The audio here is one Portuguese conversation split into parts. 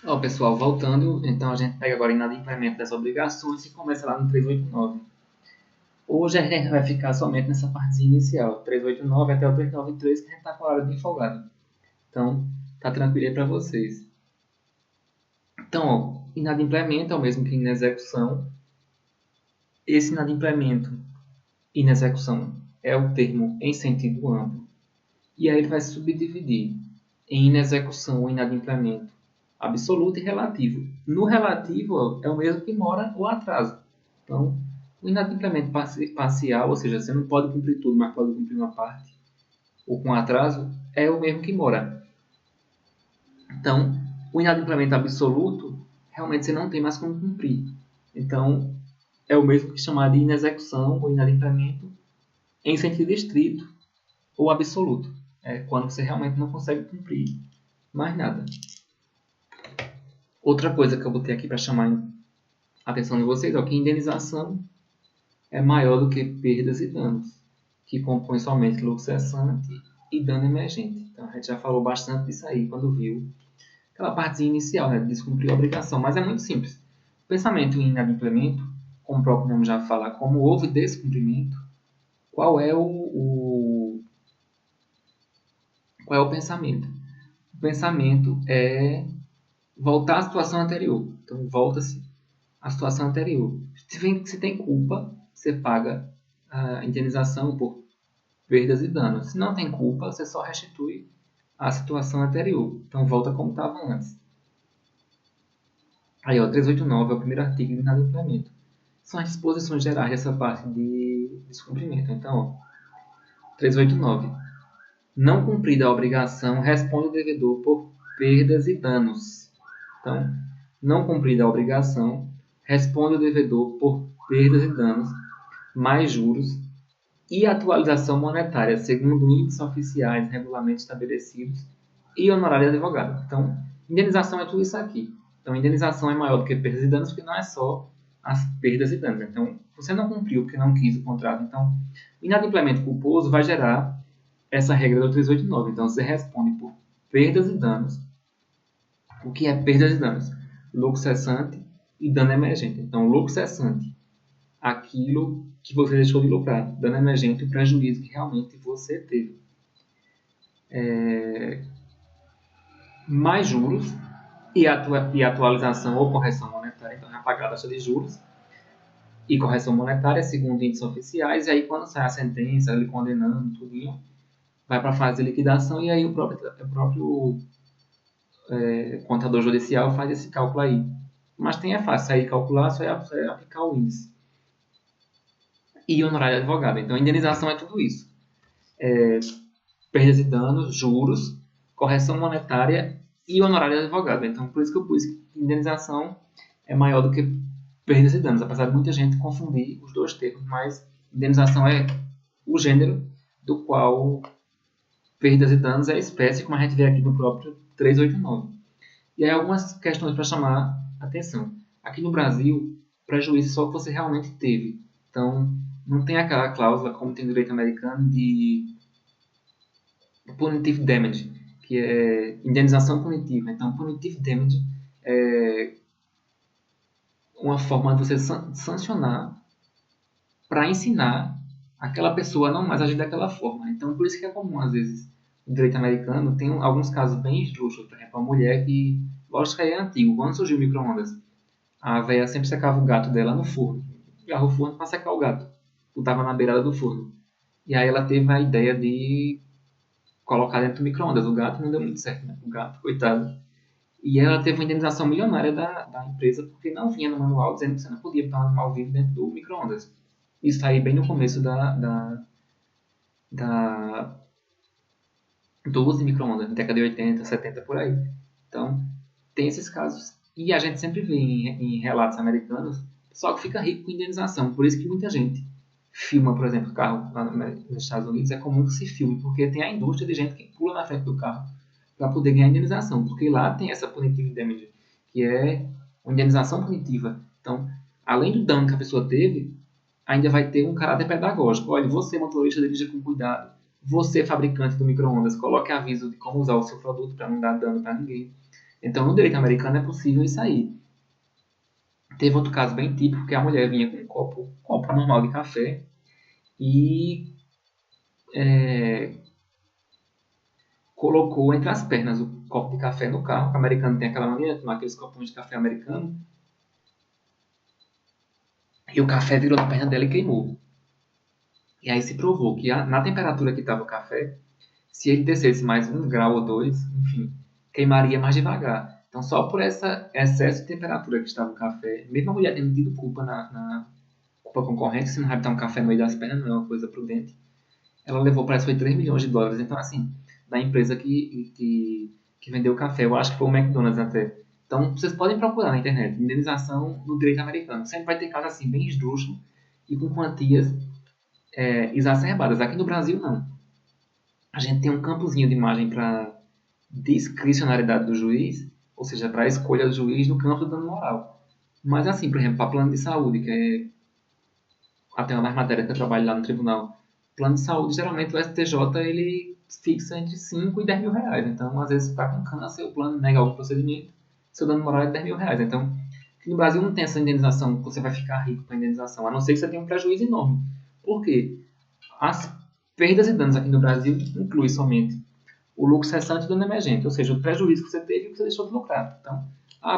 Ó, pessoal, voltando, então a gente pega agora inadimplemento das obrigações e começa lá no 389. Hoje a gente vai ficar somente nessa partezinha inicial, 389 até o 393, que a gente está com a hora de folgado. Então, tá tranquilo aí para vocês. Então, ó, inadimplemento é o mesmo que inexecução. Esse inadimplemento, inexecução, é o termo em sentido amplo. E aí ele vai se subdividir em inexecução ou inadimplemento absoluto e relativo. No relativo é o mesmo que mora o atraso. Então, o inadimplemento parcial, ou seja, você não pode cumprir tudo, mas pode cumprir uma parte, ou com atraso, é o mesmo que mora. Então, o inadimplemento absoluto, realmente você não tem mais como cumprir. Então, é o mesmo que chamar de inexecução ou inadimplemento em sentido estrito ou absoluto. É quando você realmente não consegue cumprir mais nada. Outra coisa que eu botei aqui para chamar a atenção de vocês é que indenização é maior do que perdas e danos, que compõem somente lucro cessante e dano emergente. Então a gente já falou bastante disso aí quando viu aquela partezinha inicial, né, de descumprir a obrigação, mas é muito simples. O pensamento em inadimplemento, como o próprio nome já fala, como houve descumprimento, qual é qual é o pensamento? O pensamento é voltar à situação anterior. Então volta-se à situação anterior. Se tem culpa, você paga a indenização por perdas e danos. Se não tem culpa, você só restitui a situação anterior. Então volta como estava antes. Aí, ó, 389 é o primeiro artigo de inadimplemento. São as disposições gerais dessa parte de descumprimento. Então, ó, 389. Não cumprida a obrigação, responde o devedor por perdas e danos. Então, não cumprida a obrigação, responde o devedor por perdas e danos, mais juros e atualização monetária, segundo índices oficiais, regulamentos estabelecidos e honorário de advogado. Então, indenização é tudo isso aqui. Então, indenização é maior do que perdas e danos, porque não é só as perdas e danos. Então, você não cumpriu porque não quis o contrato. Então, o inadimplemento culposo vai gerar essa regra do 389. Então, você responde por perdas e danos. O que é perdas e danos? Lucro cessante e dano emergente. Então, lucro cessante, aquilo que você deixou de lucrar. Dano emergente, o prejuízo que realmente você teve. Mais juros e atualização ou correção monetária. Então, é pagar a taxa de juros e correção monetária, segundo índices oficiais. E aí, quando sai a sentença, ele condenando tudinho, vai para a fase de liquidação e aí o próprio contador judicial faz esse cálculo aí. Mas tem é fácil aí calcular, só é aplicar o índice. E honorário de advogado. Então, a indenização é tudo isso. Perdas e danos, juros, correção monetária e honorário de advogado. Então, por isso que eu pus que indenização é maior do que perdas e danos, apesar de muita gente confundir os dois termos, mas indenização é o gênero do qual perdas e danos é a espécie, como a gente vê aqui no próprio 389. E aí algumas questões para chamar a atenção. Aqui no Brasil, prejuízo só que você realmente teve. Então, não tem aquela cláusula, como tem no direito americano, de punitive damage, que é indenização punitiva. Então, punitive damage é uma forma de você sancionar para ensinar aquela pessoa a não mais agir daquela forma. Então, por isso que é comum, às vezes, no direito americano, tem alguns casos bem esdrúxulos. Por exemplo, a mulher que, lógico que é antigo, quando surgiu o micro-ondas, a velha sempre secava o gato dela no forno. Ligava o forno para secar o gato. Botava na beirada do forno. E aí ela teve a ideia de colocar dentro do micro-ondas. O gato não deu muito certo, né? O gato, coitado. E ela teve uma indenização milionária da empresa porque não vinha no manual dizendo que você não podia botar um animal vivo dentro do micro-ondas. Isso está aí bem no começo da do uso de micro-ondas, na década de 80, 70, por aí. Então, tem esses casos. E a gente sempre vê em relatos americanos pessoal que fica rico com indenização. Por isso que muita gente filma, por exemplo, carro lá nos Estados Unidos. É comum que se filme, porque tem a indústria de gente que pula na frente do carro para poder ganhar indenização. Porque lá tem essa punitive damage, que é uma indenização punitiva. Então, além do dano que a pessoa teve, ainda vai ter um caráter pedagógico. Olha, você, motorista, dirija com cuidado. Você, fabricante do micro-ondas, coloque aviso de como usar o seu produto para não dar dano para ninguém. Então, no direito americano é possível isso aí. Teve outro caso bem típico, que a mulher vinha com um copo normal de café e colocou entre as pernas o copo de café no carro. O americano tem aquela mania de tomar aqueles copões de café americano. E o café virou na perna dela e queimou. E aí se provou que na temperatura que estava o café, se ele descesse mais 1 grau ou 2, enfim, queimaria mais devagar. Então, só por esse excesso de temperatura que estava o café, mesmo a mulher tendo tido culpa na culpa concorrente, se não vai botar um café no meio das pernas, não é uma coisa prudente, ela levou, parece que foi 3 milhões de dólares. Então, assim, da empresa que vendeu o café, eu acho que foi o McDonald's até. Então, vocês podem procurar na internet, indenização no direito americano. Sempre vai ter casos assim, bem esdrúxulos e com quantias exacerbadas. Aqui no Brasil, não. A gente tem um campozinho de imagem para discricionariedade do juiz, ou seja, para a escolha do juiz no campo do dano moral. Mas assim, por exemplo, para plano de saúde, que é até uma das matérias que eu trabalho lá no tribunal, plano de saúde, geralmente o STJ ele fixa entre 5 e 10 mil reais. Então, às vezes, está com câncer, o plano nega algum procedimento, seu dano moral é de 10 mil reais. Então, aqui no Brasil não tem essa indenização que você vai ficar rico com a indenização, a não ser que você tenha um prejuízo enorme. Por quê? As perdas e danos aqui no Brasil incluem somente o lucro cessante e o dano emergente, ou seja, o prejuízo que você teve e que você deixou de lucrar. Então,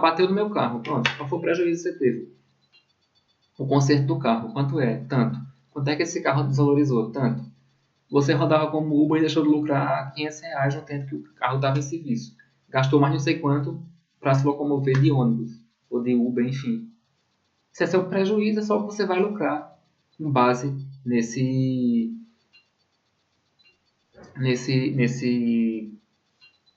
bateu no meu carro, pronto, qual foi o prejuízo que você teve? O conserto do carro, quanto é? Tanto. Quanto é que esse carro desvalorizou? Tanto. Você rodava como Uber e deixou de lucrar R$ 500 no tempo que o carro estava em serviço. Gastou mais não sei quanto para se locomover de ônibus ou de Uber, enfim. Se é seu prejuízo, é só o que você vai lucrar com base nesse, nesse,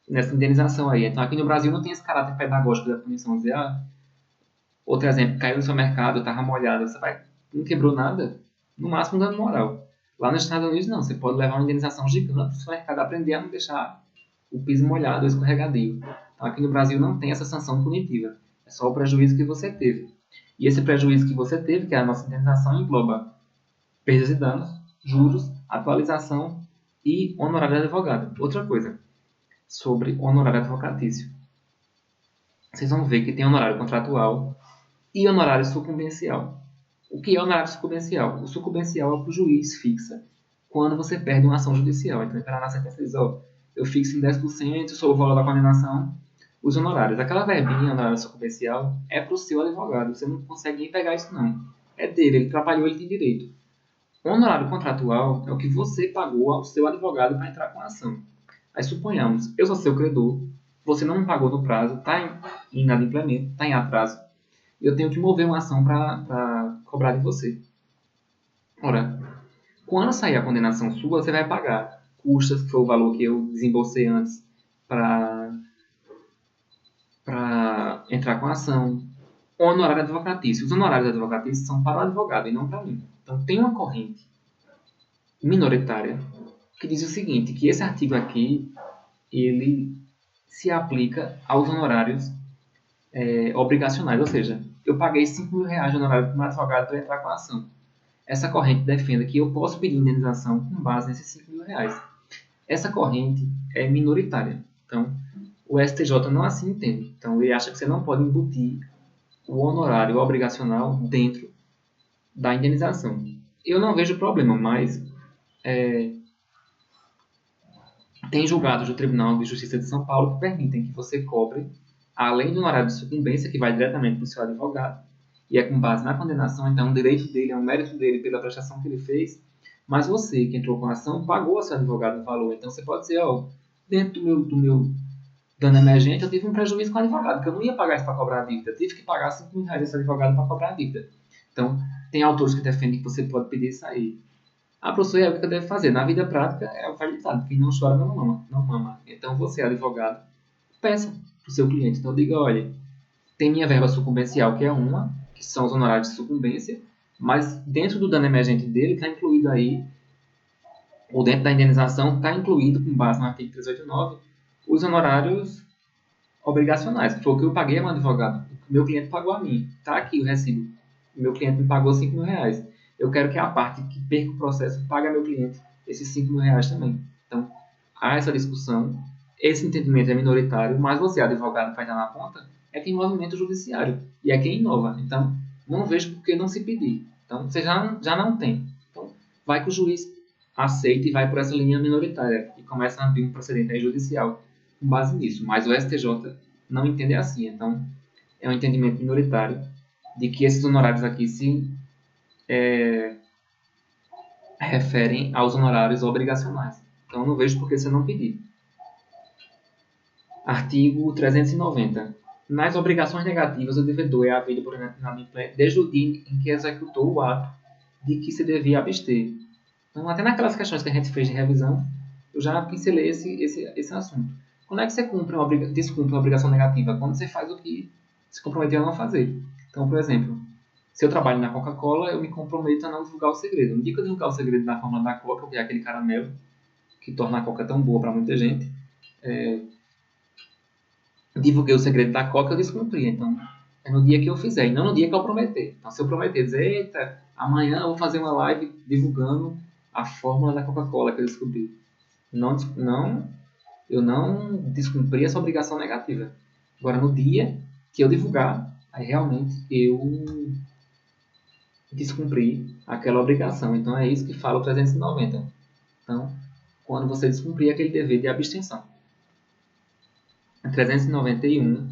nessa indenização aí. Então, aqui no Brasil não tem esse caráter pedagógico da punição. Dizer, outro exemplo, caiu no seu mercado, estava molhado, você vai, não quebrou nada, no máximo dano moral. Lá nos Estados Unidos, não, você pode levar uma indenização gigante para o seu mercado aprender a não deixar o piso molhado ou escorregadio. Então, aqui no Brasil não tem essa sanção punitiva, é só o prejuízo que você teve. E esse prejuízo que você teve, que é a nossa indenização, engloba perdas e danos, juros, atualização e honorário de advogado. Outra coisa, sobre honorário advocatício. Vocês vão ver que tem honorário contratual e honorário sucumbencial. O que é honorário sucumbencial? O sucumbencial é o que o juiz fixa quando você perde uma ação judicial. Então, ele vai lá na sentença e diz, eu fixo em 10% sobre o valor da condenação os honorários. Aquela verbinha, honorário sucumbencial, é para o seu advogado. Você não consegue nem pegar isso, não. É dele, ele trabalhou, ele tem direito. O honorário contratual é o que você pagou ao seu advogado para entrar com a ação. Aí suponhamos, eu sou seu credor, você não me pagou no prazo, está em inadimplemento, está em atraso, e eu tenho que mover uma ação para cobrar de você. Ora, quando sair a condenação sua, você vai pagar custas, que foi o valor que eu desembolsei antes para entrar com a ação, honorário advocatício. Os honorários advocatícios são para o advogado e não para mim. Então, tem uma corrente minoritária que diz o seguinte, que esse artigo aqui, ele se aplica aos honorários obrigacionais, ou seja, eu paguei 5 mil reais de honorário para um advogado para entrar com a ação. Essa corrente defende que eu posso pedir indenização com base nesses 5 mil reais. Essa corrente é minoritária. Então, o STJ não assim entende. Então, ele acha que você não pode embutir o honorário obrigacional dentro da indenização. Eu não vejo problema, mas tem julgados do Tribunal de Justiça de São Paulo que permitem que você cobre, além do honorário de sucumbência, que vai diretamente para o seu advogado, e é com base na condenação, então é um direito dele, é um mérito dele pela prestação que ele fez, mas você que entrou com a ação pagou ao seu advogado o valor. Então você pode dizer, dentro do meu dano emergente, eu tive um prejuízo com o advogado, porque eu não ia pagar isso para cobrar a dívida, eu tive que pagar 5 mil reais desse advogado para cobrar a dívida. Então, tem autores que defendem que você pode pedir isso aí. Professor, é o que eu devo fazer? Na vida prática, é o velho ditado, quem não chora não mama, não mama. Então, você, advogado, peça para o seu cliente. Então, diga, olha, tem minha verba sucumbencial, que é uma, que são os honorários de sucumbência, mas dentro do dano emergente dele está incluído aí, ou dentro da indenização, está incluído, com base no artigo 389, os honorários obrigacionais, que foi o que eu paguei a um advogado. O meu cliente pagou a mim. Está aqui o recibo. O meu cliente me pagou 5 mil reais. Eu quero que a parte que perca o processo pague a meu cliente esses 5 mil reais também. Então, há essa discussão. esse entendimento é minoritário, mas você, advogado, vai estar na ponta, é que tem movimento judiciário e é quem inova. Então, não vejo por que não se pedir. Então, você já não tem. Então, vai que o juiz aceita e vai por essa linha minoritária e começa a abrir um procedimento aí judicial com base nisso. Mas o STJ não entende assim. Então, é um entendimento minoritário de que esses honorários aqui se referem aos honorários obrigacionais. Então, não vejo por que você não pedir. Artigo 390. Nas obrigações negativas, o devedor é havido por inadimplente desde o dia em que executou o ato de que se devia abster. Então, até naquelas questões que a gente fez de revisão, eu já pincelei esse assunto. Quando é que você descumpre uma obrigação negativa? Quando você faz o que se comprometeu a não fazer. Então, por exemplo, se eu trabalho na Coca-Cola, eu me comprometo a não divulgar o segredo. No dia que eu divulgar o segredo da fórmula da Coca, que é aquele caramelo que torna a Coca tão boa para muita gente, divulguei o segredo da Coca, eu descumpri. Então, é no dia que eu fizer, e não no dia que eu prometer. Então, se eu prometer, dizer, eita, amanhã eu vou fazer uma live divulgando a fórmula da Coca-Cola que eu descobri. Eu não descumpri essa obrigação negativa. Agora, no dia que eu divulgar, aí realmente eu descumpri aquela obrigação. Então, é isso que fala o 390. Então, quando você descumprir aquele dever de abstenção. 391.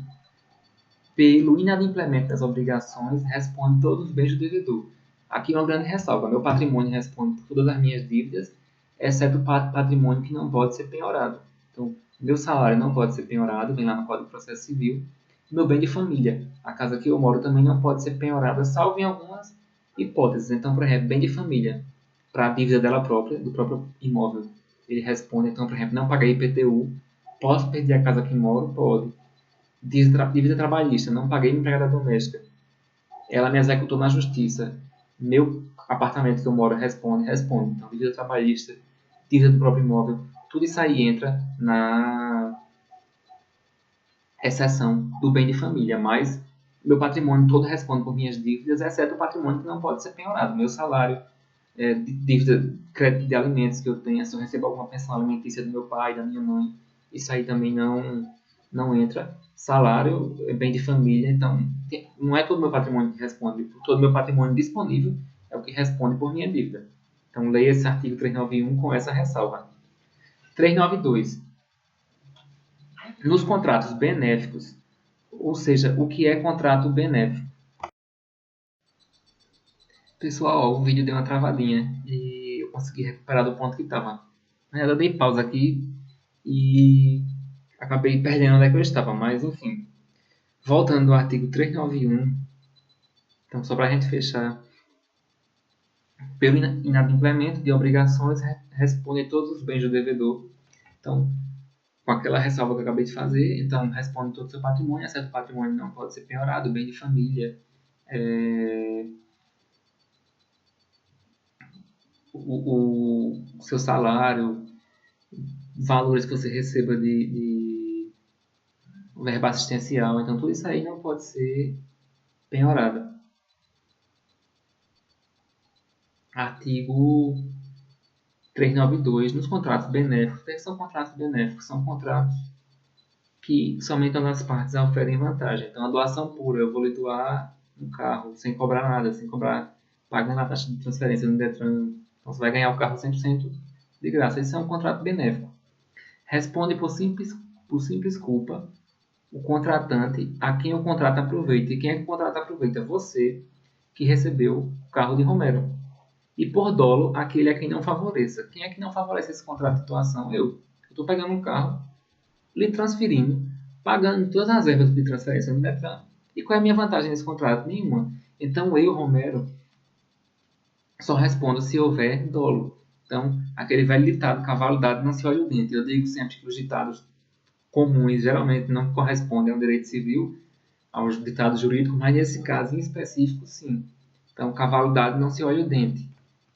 Pelo inadimplemento das obrigações, responde todos os bens do devedor. Aqui uma grande ressalva. Meu patrimônio responde por todas as minhas dívidas, exceto o patrimônio que não pode ser penhorado. Então, meu salário não pode ser penhorado, vem lá no Código de Processo Civil. Meu bem de família, a casa que eu moro também não pode ser penhorada, salvo em algumas hipóteses. Então, por exemplo, bem de família, para a dívida dela própria, do próprio imóvel. Ele responde, então, por exemplo, não paguei IPTU, posso perder a casa que moro? Pode. Dívida trabalhista, não paguei minha empregada doméstica. Ela me executou na justiça. Meu apartamento que eu moro responde. Então, dívida trabalhista, dívida do próprio imóvel, tudo isso aí entra na exceção do bem de família, mas meu patrimônio todo responde por minhas dívidas, exceto o patrimônio que não pode ser penhorado. Meu salário, dívida, crédito de alimentos que eu tenho, se eu recebo alguma pensão alimentícia do meu pai, da minha mãe, isso aí também não entra. Salário é bem de família, então não é todo o meu patrimônio que responde, todo o meu patrimônio disponível é o que responde por minha dívida. Então leia esse artigo 391 com essa ressalva. 392. Nos contratos benéficos, ou seja, o que é contrato benéfico? Pessoal, ó, o vídeo deu uma travadinha e eu consegui recuperar do ponto que estava. Eu dei pausa aqui e acabei perdendo onde é que eu estava, mas enfim. Voltando ao artigo 391, então só para a gente fechar, pelo inadimplemento de obrigações, responde todos os bens do devedor. Então, com aquela ressalva que eu acabei de fazer, então responde todo o seu patrimônio, exceto o patrimônio não pode ser penhorado, bem de família, o seu salário, valores que você receba de verba assistencial, então tudo isso aí não pode ser penhorado. Artigo 392. Nos contratos benéficos, o que são contratos benéficos? São contratos que somente uma das partes oferem vantagem. Então, a doação pura, eu vou lhe doar um carro sem cobrar nada, sem cobrar, pagando a taxa de transferência no Detran. Então, você vai ganhar o carro 100% de graça. Esse é um contrato benéfico. Responde por simples culpa o contratante a quem o contrato aproveita. E quem é que o contrato aproveita? Você, que recebeu o carro de Romero. E por dolo, aquele a quem não favoreça. Quem é que não favorece esse contrato de doação? Eu. Eu estou pegando um carro, lhe transferindo, pagando todas as verbas de transferência no Detran. E qual é a minha vantagem nesse contrato? Nenhuma. Então eu, Romero, só respondo se houver dolo. Então, aquele velho ditado, cavalo dado não se olha o dente. Eu digo sempre que os ditados comuns geralmente não correspondem ao direito civil, aos ditados jurídicos, mas nesse caso em específico, sim. Então, cavalo dado não se olha o dente.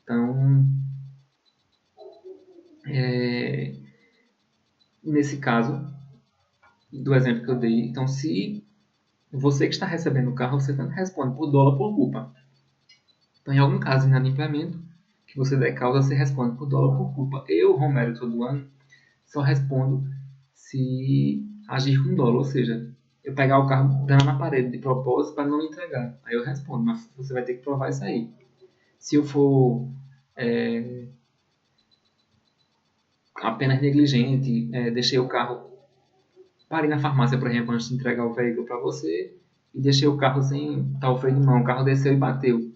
Então, nesse caso, do exemplo que eu dei, então se você que está recebendo o carro, você tanto responde por dolo ou por culpa. Então, em algum caso de inadimplemento, que você der causa, você responde por dolo ou por culpa. Eu, Romero, todo ano, só respondo se agir com dolo, ou seja, eu pegar o carro dando na parede de propósito para não me entregar. Aí eu respondo, mas você vai ter que provar isso aí. Se eu for é, apenas negligente, deixei o carro, parei na farmácia, por exemplo, antes de entregar o veículo para você e deixei o carro sem tal freio de mão, o carro desceu e bateu.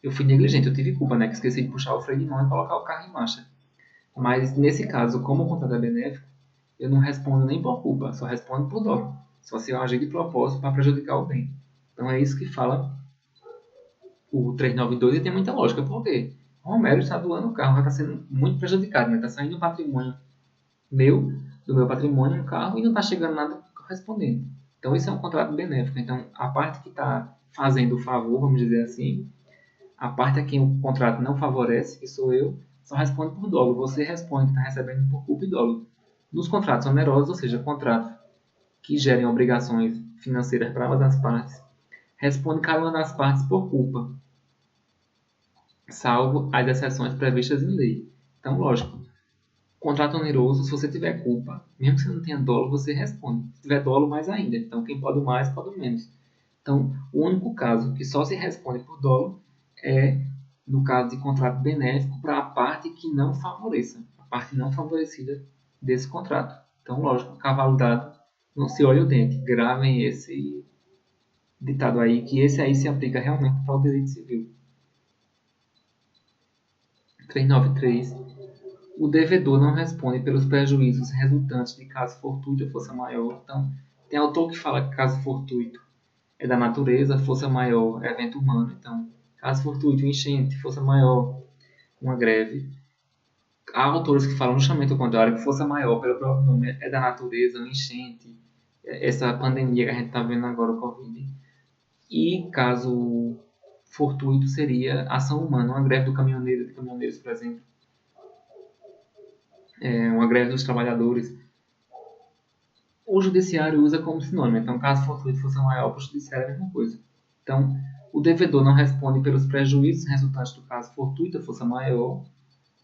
Eu fui negligente, eu tive culpa, né? Que esqueci de puxar o freio de mão e colocar o carro em marcha. Mas nesse caso, como o contrato é benéfico, eu não respondo nem por culpa, só respondo por dolo. Só se eu agir de propósito para prejudicar o bem. Então é isso que fala o 392 e tem muita lógica. Por quê? O Romero está doando o carro, vai estar sendo muito prejudicado, né? Está saindo um patrimônio meu, do meu patrimônio, um carro, e não está chegando nada correspondente. Então isso é um contrato benéfico. Então a parte que está fazendo o favor, vamos dizer assim, a parte a quem o contrato não favorece, que sou eu, só responde por dolo. Você responde que está recebendo por culpa e dolo. Nos contratos onerosos, ou seja, contratos que gerem obrigações financeiras para ambas as partes, responde cada uma das partes por culpa, salvo as exceções previstas em lei. Então, lógico, contrato oneroso, se você tiver culpa, mesmo que você não tenha dolo, você responde. Se tiver dolo, mais ainda. Então, quem pode o mais, pode o menos. Então, o único caso que só se responde por dolo é no caso de contrato benéfico para a parte que não favoreça, a parte não favorecida desse contrato. Então, lógico, cavalo dado, não se olha o dente. Gravem esse ditado aí, que esse aí se aplica realmente para o direito civil. 393. O devedor não responde pelos prejuízos resultantes de caso fortuito ou força maior. Então, tem autor que fala que caso fortuito é da natureza, força maior é evento humano. Então, caso fortuito, enchente, força maior, uma greve. Há autores que falam justamente o contrário, que força maior, pelo próprio nome, é da natureza, uma enchente, essa pandemia que a gente está vendo agora, o Covid. E caso fortuito seria ação humana, uma greve do caminhoneiro, de caminhoneiros, por exemplo, uma greve dos trabalhadores. O judiciário usa como sinônimo, então caso fortuito força maior, para o judiciário é a mesma coisa. Então, o devedor não responde pelos prejuízos resultantes do caso fortuito ou força maior.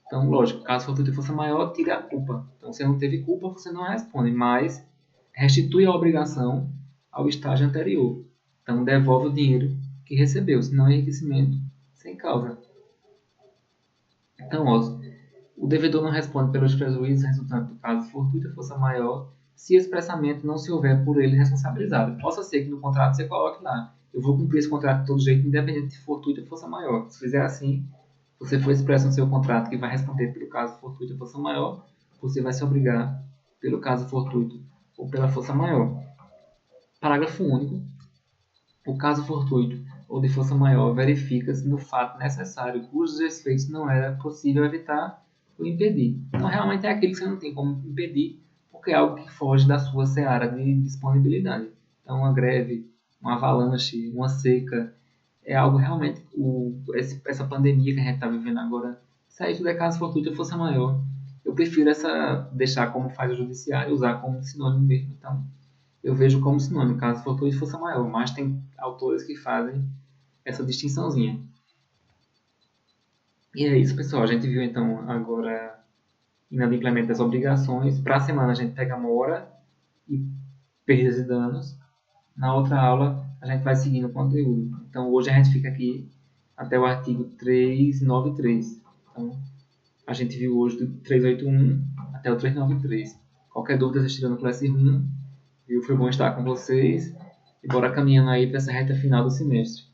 Então, lógico, caso fortuito e força maior, tira a culpa. Então, se não teve culpa, você não responde, mas restitui a obrigação ao estágio anterior. Então, devolve o dinheiro que recebeu, senão é enriquecimento sem causa. Então, ó, o devedor não responde pelos prejuízos resultantes do caso fortuito e força maior se expressamente não se houver por ele responsabilizado. Possa ser que no contrato você coloque lá, eu vou cumprir esse contrato de todo jeito, independente de fortuito ou força maior. Se fizer assim, você for expresso no seu contrato que vai responder pelo caso fortuito ou força maior, você vai se obrigar pelo caso fortuito ou pela força maior. Parágrafo único. O caso fortuito ou de força maior verifica-se no fato necessário cujos efeitos não era possível evitar ou impedir. Então, realmente é aquilo que você não tem como impedir, porque é algo que foge da sua seara de disponibilidade. Então, uma greve, uma avalanche, uma seca, é algo realmente, essa pandemia que a gente está vivendo agora, isso aí tudo é caso fortuito ou força maior. Eu prefiro deixar como faz o judiciário, usar como sinônimo mesmo. Então, eu vejo como sinônimo, caso fortuito e força maior, mas tem autores que fazem essa distinçãozinha. E é isso, pessoal. A gente viu então agora inadimplemento das obrigações. Para a semana a gente pega mora e perdas e danos. Na outra aula a gente vai seguindo o conteúdo. Então hoje a gente fica aqui até o artigo 393. Então a gente viu hoje do 381 até o 393. Qualquer dúvida vocês tiram no Classroom. Viu? Foi bom estar com vocês. E bora caminhando aí para essa reta final do semestre.